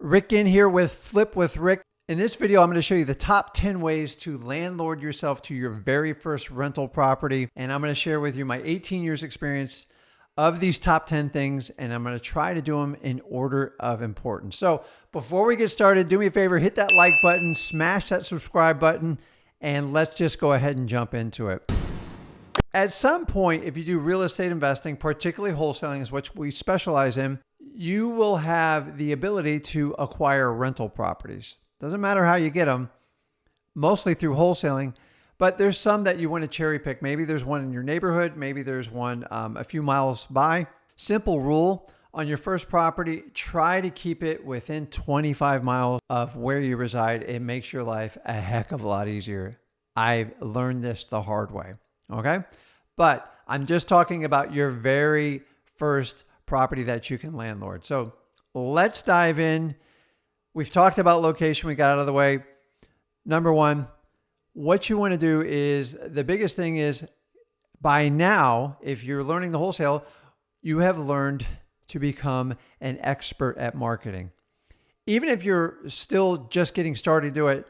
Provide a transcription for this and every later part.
Rick Ginn here with Flip with Rick. In this video, I'm going to show you the top 10 ways to landlord yourself to your very first rental property. And I'm going to share with you my 18 years experience of these top 10 things. And I'm going to try to do them in order of importance. So before we get started, do me a favor, hit that like button, smash that subscribe button, and let's just go ahead and jump into it. At some point, if you do real estate investing, particularly wholesaling, is which we specialize in, you will have the ability to acquire rental properties. Doesn't matter how you get them, mostly through wholesaling, but there's some that you want to cherry pick. Maybe there's one in your neighborhood. Maybe there's one a few miles by. Simple rule, on your first property, try to keep it within 25 miles of where you reside. It makes your life a heck of a lot easier. I've learned this the hard way. Okay. But I'm just talking about your very first property that you can landlord. So let's dive in. We've talked about location. We got out of the way. Number one, what you want to do is the biggest thing is by now, if you're learning the wholesale, you have learned to become an expert at marketing. Even if you're still just getting started to do it,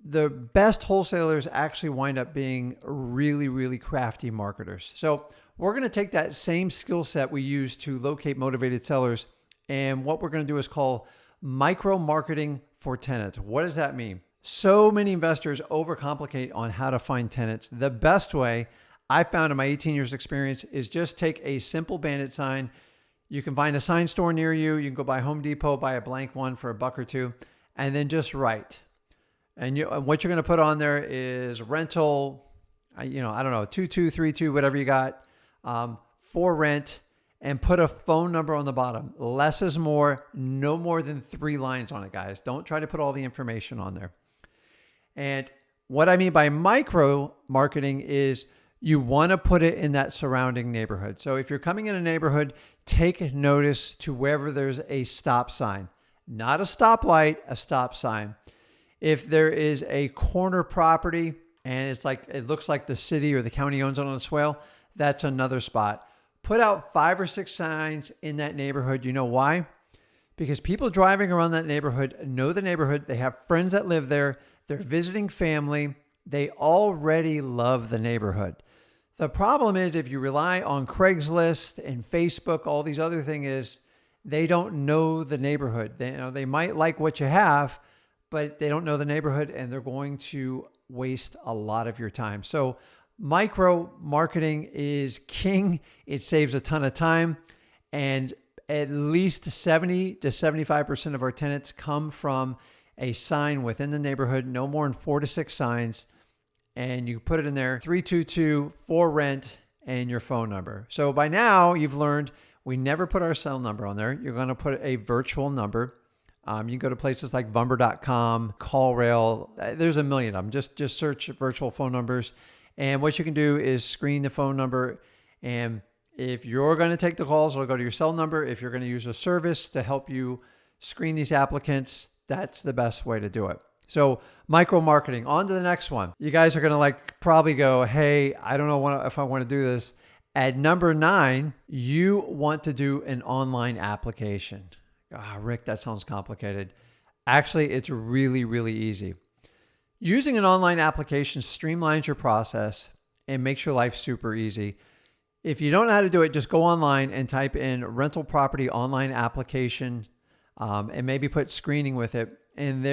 the best wholesalers actually wind up being really, really crafty marketers. So we're going to take that same skill set we use to locate motivated sellers, and what we're going to do is call micro marketing for tenants. What does that mean? So many investors overcomplicate on how to find tenants. The best way I found in my 18 years experience is just take a simple bandit sign. You can find a sign store near you. You can go by Home Depot, buy a blank one for $1 or $2, and then just write. And what you're going to put on there is rental, I don't know, 2232, whatever you got, for rent, and put a phone number on the bottom. Less is more, no more than 3 lines on it, guys. Don't try to put all the information on there. And what I mean by micro marketing is you want to put it in that surrounding neighborhood. So if you're coming in a neighborhood, take notice to wherever there's a stop sign, not a stoplight, a stop sign. If there is a corner property and it looks like the city or the county owns it on a swale, that's another spot. Put out 5 or 6 signs in that neighborhood. You know why? Because people driving around that neighborhood know the neighborhood. They have friends that live there. They're visiting family. They already love the neighborhood. The problem is if you rely on Craigslist and Facebook, all these other things, is they don't know the neighborhood. They might like what you have, but they don't know the neighborhood, and they're going to waste a lot of your time. So micro marketing is king. It saves a ton of time, and at least 70 to 75% of our tenants come from a sign within the neighborhood, no more than 4 to 6 signs, and you put it in there, 322 for rent and your phone number. So by now you've learned we never put our cell number on there. You're going to put a virtual number. You can go to places like Vumber.com, CallRail. There's a million of them. Just search virtual phone numbers. And what you can do is screen the phone number. And if you're going to take the calls, it'll go to your cell number. If you're going to use a service to help you screen these applicants, that's the best way to do it. So micro marketing. On to the next one. You guys are going to probably go, hey, I don't know if I want to do this. At number 9, you want to do an online application. Rick, that sounds complicated. Actually, it's really, really easy. Using an online application streamlines your process and makes your life super easy. If you don't know how to do it, just go online and type in rental property online application and maybe put screening with it. And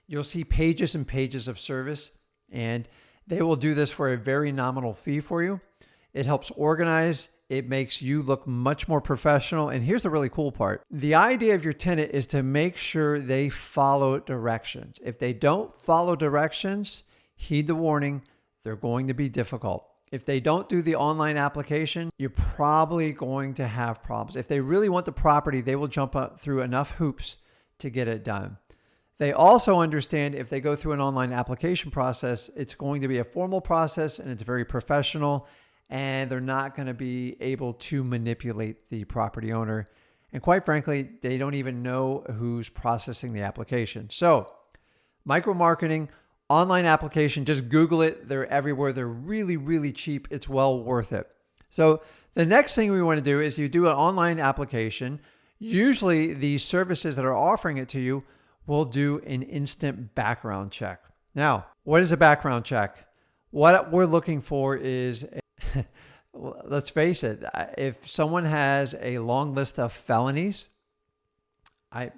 you'll see pages and pages of service, and they will do this for a very nominal fee for you. It helps organize. It makes you look much more professional. And here's the really cool part. The idea of your tenant is to make sure they follow directions. If they don't follow directions, heed the warning, they're going to be difficult. If they don't do the online application, you're probably going to have problems. If they really want the property, they will jump up through enough hoops to get it done. They also understand if they go through an online application process, it's going to be a formal process and it's very professional, and they're not going to be able to manipulate the property owner. And quite frankly, they don't even know who's processing the application. So micro marketing, online application, just Google it. They're everywhere. They're really, really cheap. It's well worth it. So the next thing we want to do is you do an online application. Usually these services that are offering it to you will do an instant background check. Now, what is a background check? What we're looking for is, let's face it, if someone has a long list of felonies, I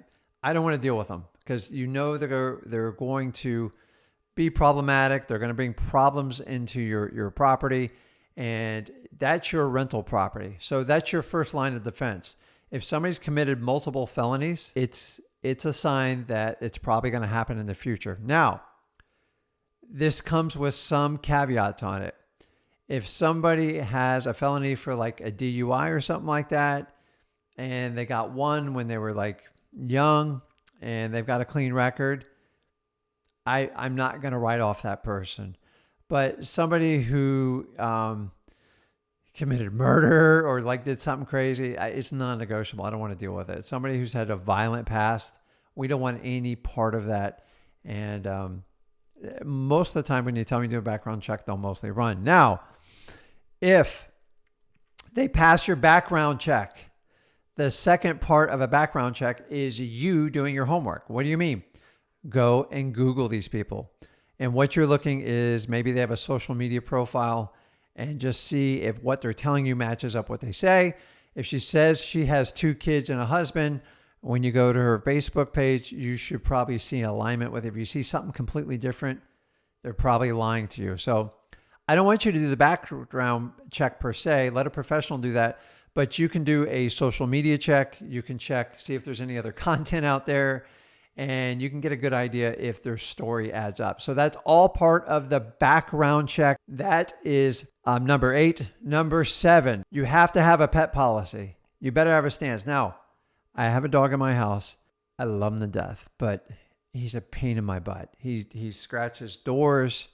don't want to deal with them, because you know they're going to be problematic. They're going to bring problems into your property, and that's your rental property. So that's your first line of defense. If somebody's committed multiple felonies, it's a sign that it's probably going to happen in the future. Now, this comes with some caveats on it. If somebody has a felony for like a DUI or something like that, and they got one when they were like young and they've got a clean record, I'm not going to write off that person. But somebody who committed murder or like did something crazy, it's non-negotiable. I don't want to deal with it. Somebody who's had a violent past, we don't want any part of that. And most of the time when you tell me to do a background check, they'll mostly run. Now, if they pass your background check, the second part of a background check is you doing your homework. What do you mean? Go and Google these people. And what you're looking is maybe they have a social media profile, and just see if what they're telling you matches up what they say. If she says she has 2 kids and a husband, when you go to her Facebook page, you should probably see an alignment with it. If you see something completely different, they're probably lying to you. So I don't want you to do the background check per se. Let a professional do that. But you can do a social media check. You can check, see if there's any other content out there, and you can get a good idea if their story adds up. So that's all part of the background check. That is number 8. Number 7, you have to have a pet policy. You better have a stance. Now, I have a dog in my house. I love him to death, but he's a pain in my butt. He scratches doors.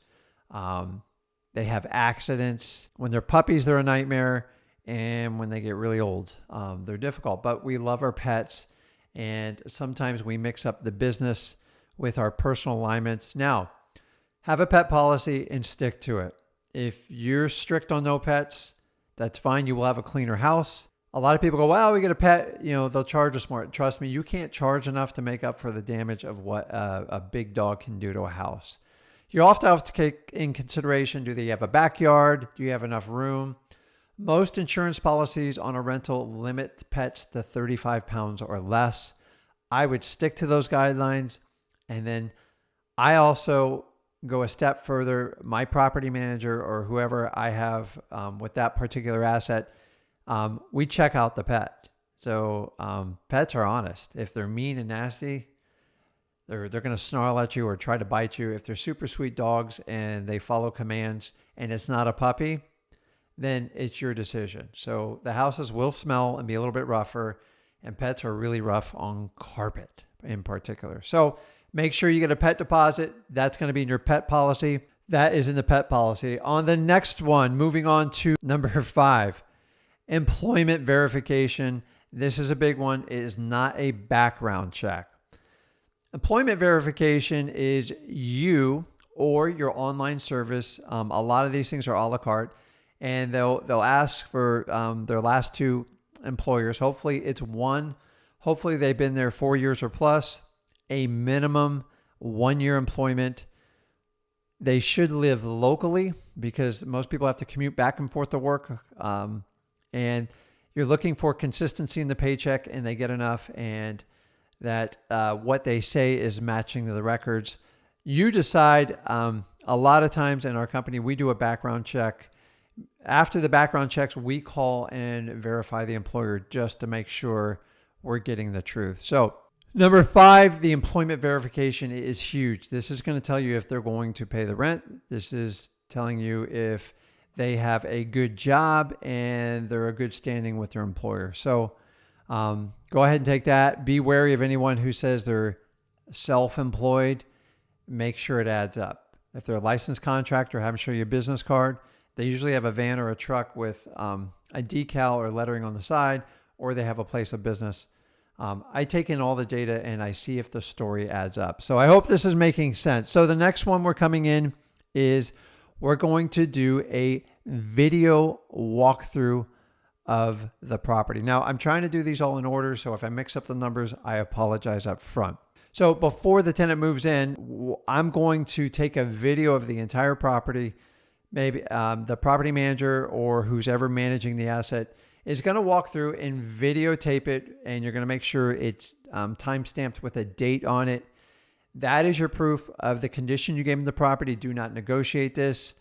They have accidents. When they're puppies, they're a nightmare. And when they get really old, they're difficult. But we love our pets. And sometimes we mix up the business with our personal alignments. Now, have a pet policy and stick to it. If you're strict on no pets, that's fine. You will have a cleaner house. A lot of people go, well, we get a pet, they'll charge us more. Trust me, you can't charge enough to make up for the damage of what a big dog can do to a house. You also have to take in consideration, do they have a backyard? Do you have enough room? Most insurance policies on a rental limit pets to 35 pounds or less. I would stick to those guidelines. And then I also go a step further. My property manager or whoever I have with that particular asset, we check out the pet. So pets are honest. If they're mean and nasty, they're going to snarl at you or try to bite you. If they're super sweet dogs and they follow commands and it's not a puppy, then it's your decision. So the houses will smell and be a little bit rougher, and pets are really rough on carpet in particular. So make sure you get a pet deposit. That's going to be in your pet policy. That is in the pet policy. On the next one, moving on to number 5, employment verification. This is a big one. It is not a background check. Employment verification is you or your online service. A lot of these things are a la carte. And they'll ask for their last 2 employers. Hopefully it's one. Hopefully they've been there 4 years or plus. A minimum 1-year employment. They should live locally because most people have to commute back and forth to work. And you're looking for consistency in the paycheck, and they get enough, and that what they say is matching the records. You decide. A lot of times in our company, we do a background check. After the background checks, we call and verify the employer just to make sure we're getting the truth. So number 5, the employment verification is huge. This is going to tell you if they're going to pay the rent. This is telling you if they have a good job and they're a good standing with their employer. So go ahead and take that. Be wary of anyone who says they're self-employed. Make sure it adds up. If they're a licensed contractor, have them show you a business card. They usually have a van or a truck with a decal or lettering on the side, or they have a place of business. I take in all the data and I see if the story adds up. So I hope this is making sense. So the next one we're coming in is we're going to do a video walkthrough of the property. Now, I'm trying to do these all in order, so if I mix up the numbers, I apologize up front. So before the tenant moves in, I'm going to take a video of the entire property. Maybe the property manager or who's ever managing the asset is going to walk through and videotape it, and you're going to make sure it's time-stamped with a date on it. That is your proof of the condition you gave them the property. Do not negotiate this.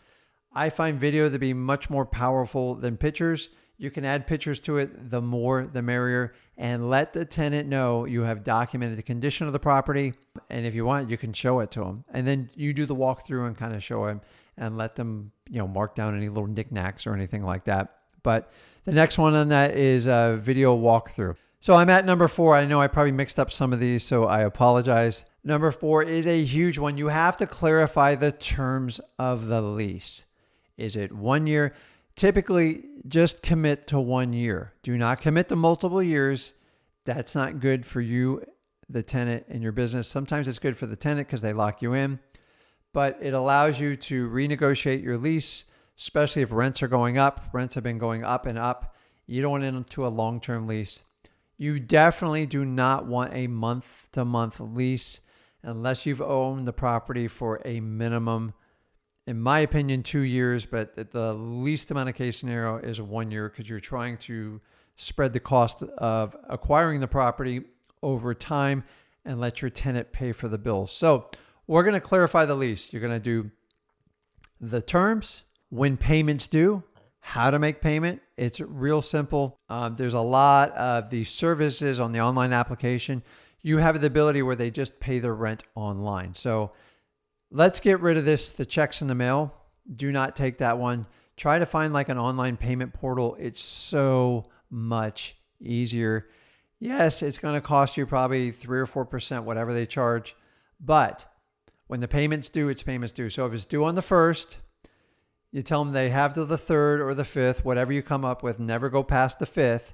I find video to be much more powerful than pictures. You can add pictures to it. The more, the merrier. And let the tenant know you have documented the condition of the property. And if you want, you can show it to them. And then you do the walkthrough and kind of show them and let them, mark down any little knickknacks or anything like that. But the next one on that is a video walkthrough. So I'm at number 4. I know I probably mixed up some of these, so I apologize. Number 4 is a huge one. You have to clarify the terms of the lease. Is it 1 year? Typically, just commit to 1 year. Do not commit to multiple years. That's not good for you, the tenant, and your business. Sometimes it's good for the tenant because they lock you in, but it allows you to renegotiate your lease, especially if rents are going up. Rents have been going up and up. You don't want into a long-term lease. You definitely do not want a month-to-month lease unless you've owned the property for a minimum, in my opinion, 2 years, but the least amount of case scenario is 1 year because you're trying to spread the cost of acquiring the property over time and let your tenant pay for the bills. So we're going to clarify the lease. You're going to do the terms, when payments due, how to make payment. It's real simple. There's a lot of these services on the online application. You have the ability where they just pay the rent online. So let's get rid of this, the checks in the mail. Do not take that one. Try to find like an online payment portal. It's so much easier. Yes, it's going to cost you probably 3 or 4%, whatever they charge. But when the payment's due, it's payments due. So if it's due on the 1st, you tell them they have till the 3rd or the 5th, whatever you come up with, never go past the 5th,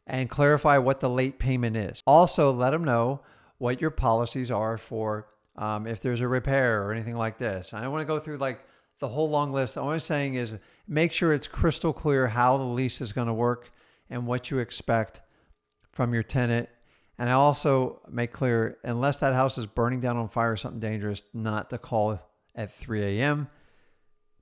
and clarify what the late payment is. Also, let them know what your policies are for if there's a repair or anything like this. I don't want to go through like the whole long list. All I'm saying is make sure it's crystal clear how the lease is going to work and what you expect from your tenant. And I also make clear, unless that house is burning down on fire or something dangerous, not to call at 3 a.m.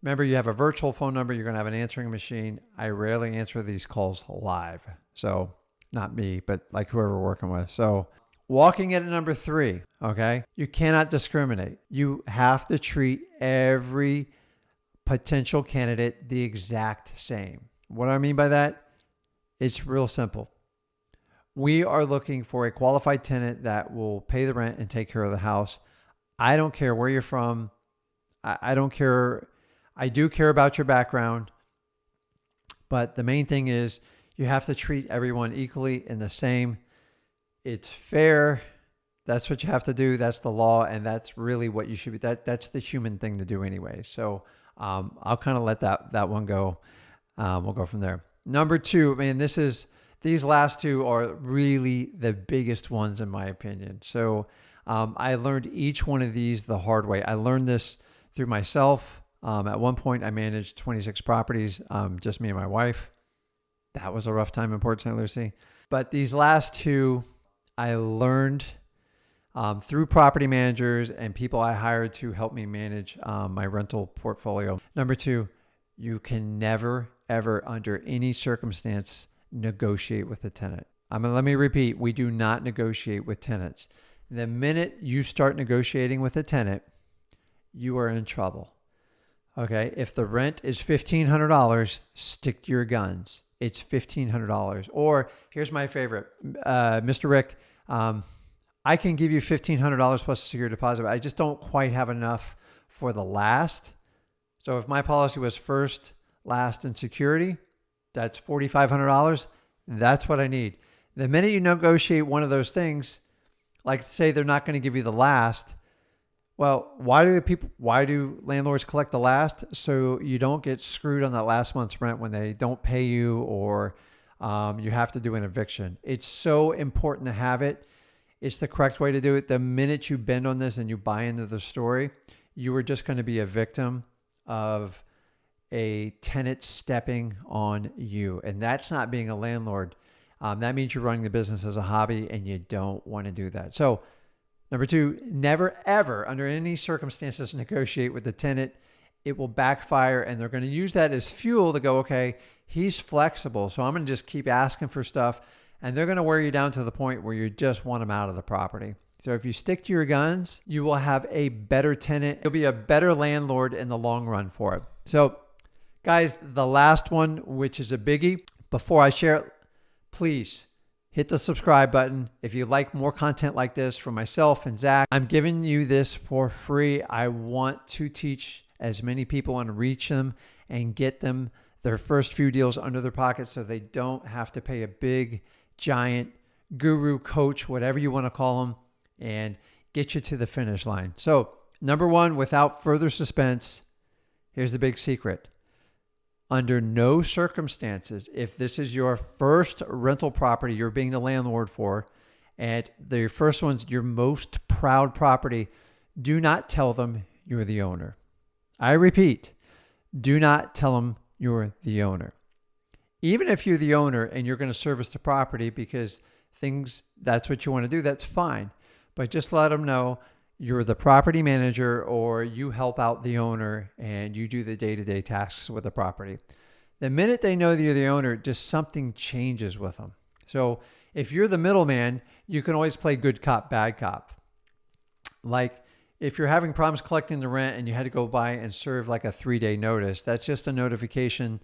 Remember, you have a virtual phone number. You're going to have an answering machine. I rarely answer these calls live. So not me, but like whoever we're working with. So walking in at number 3, okay? You cannot discriminate. You have to treat every potential candidate the exact same. What do I mean by that? It's real simple. We are looking for a qualified tenant that will pay the rent and take care of the house. I don't care where you're from. I don't care. I do care about your background. But the main thing is you have to treat everyone equally and the same. It's fair. That's what you have to do. That's the law. And that's really what you should be. That's the human thing to do anyway. So I'll kind of let that one go. We'll go from there. Number 2, these last 2 are really the biggest ones in my opinion. So I learned each one of these the hard way. I learned this through myself. At one point, I managed 26 properties, just me and my wife. That was a rough time in Port St. Lucie. But these last 2, I learned through property managers and people I hired to help me manage my rental portfolio. Number 2, you can never, ever, under any circumstance, negotiate with a tenant. Let me repeat, we do not negotiate with tenants. The minute you start negotiating with a tenant, you are in trouble. Okay, if the rent is $1,500, stick to your guns. It's $1,500. Or here's my favorite, Mr. Rick, I can give you $1,500 plus a security deposit, but I just don't quite have enough for the last. So if my policy was first, last, and security, that's $4,500. That's what I need. The minute you negotiate one of those things, like say they're not going to give you the last, well, why do landlords collect the last? So you don't get screwed on that last month's rent when they don't pay you or you have to do an eviction. It's so important to have it. It's the correct way to do it. The minute you bend on this and you buy into the story, you are just going to be a victim of a tenant stepping on you. And that's not being a landlord. That means you're running the business as a hobby, and you don't want to do that. So number two, never, ever, under any circumstances, negotiate with the tenant. It will backfire, and they're going to use that as fuel to go, okay, he's flexible, so I'm going to just keep asking for stuff, and they're going to wear you down to the point where you just want them out of the property. So if you stick to your guns, you will have a better tenant. You'll be a better landlord in the long run for it. So guys, the last one, which is a biggie, before I share it, please hit the subscribe button. If you like more content like this from myself and Zach, I'm giving you this for free. I want to teach as many people and reach them and get them their first few deals under their pocket so they don't have to pay a big, giant guru, coach, whatever you want to call them, and get you to the finish line. So number one, without further suspense, here's the big secret. Under no circumstances, if this is your first rental property you're being the landlord for, and the first one's your most proud property, do not tell them you're the owner. I repeat, do not tell them you're the owner. Even if you're the owner and you're going to service the property because that's what you want to do, that's fine. But just let them know you're the property manager, or you help out the owner and you do the day-to-day tasks with the property. The minute they know that you're the owner, just something changes with them. So if you're the middleman, you can always play good cop, bad cop. Like if you're having problems collecting the rent and you had to go by and serve like a 3-day notice, that's just a notification.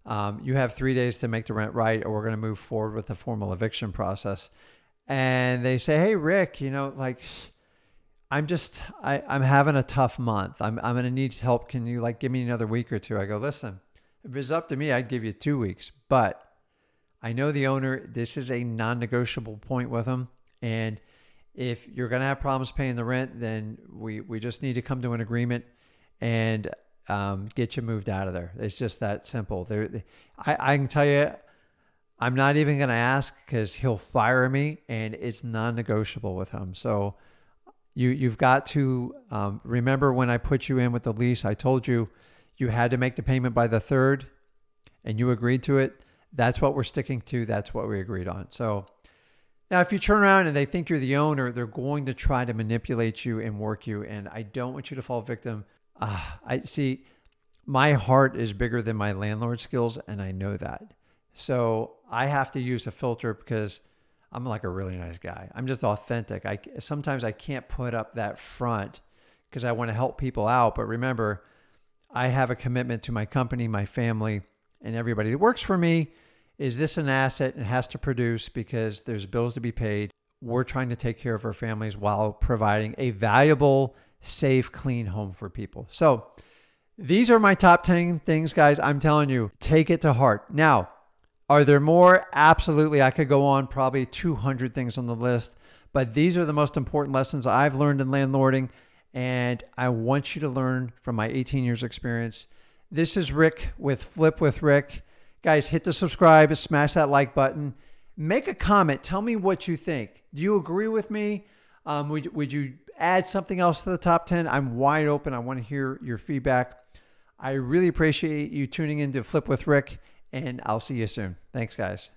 You have 3 days to make the rent right, or we're going to move forward with the formal eviction process. And they say, hey, Rick, I'm having a tough month. I'm going to need help. Can you give me another week or two? I go, listen, if it's up to me, I'd give you 2 weeks, but I know the owner, this is a non-negotiable point with them. And if you're going to have problems paying the rent, then we just need to come to an agreement and get you moved out of there. It's just that simple. I can tell you, I'm not even going to ask because he'll fire me, and it's non-negotiable with him. So you've got to remember when I put you in with the lease, I told you you had to make the payment by the 3rd, and you agreed to it. That's what we're sticking to. That's what we agreed on. So now if you turn around and they think you're the owner, they're going to try to manipulate you and work you. And I don't want you to fall victim. I see my heart is bigger than my landlord skills, and I know that. So I have to use a filter because I'm like a really nice guy. I'm just authentic. Sometimes I can't put up that front because I want to help people out. But remember, I have a commitment to my company, my family, and everybody that works for me. Is this an asset? It has to produce because there's bills to be paid. We're trying to take care of our families while providing a valuable, safe, clean home for people. So these are my top 10 things, guys. I'm telling you, take it to heart. Now, are there more? Absolutely. I could go on probably 200 things on the list, but these are the most important lessons I've learned in landlording, and I want you to learn from my 18 years experience. This is Rick with Flip with Rick. Guys, hit the subscribe, smash that like button, make a comment. Tell me what you think. Do you agree with me? Would you add something else to the top 10? I'm wide open. I want to hear your feedback. I really appreciate you tuning in to Flip with Rick, and I'll see you soon. Thanks, guys.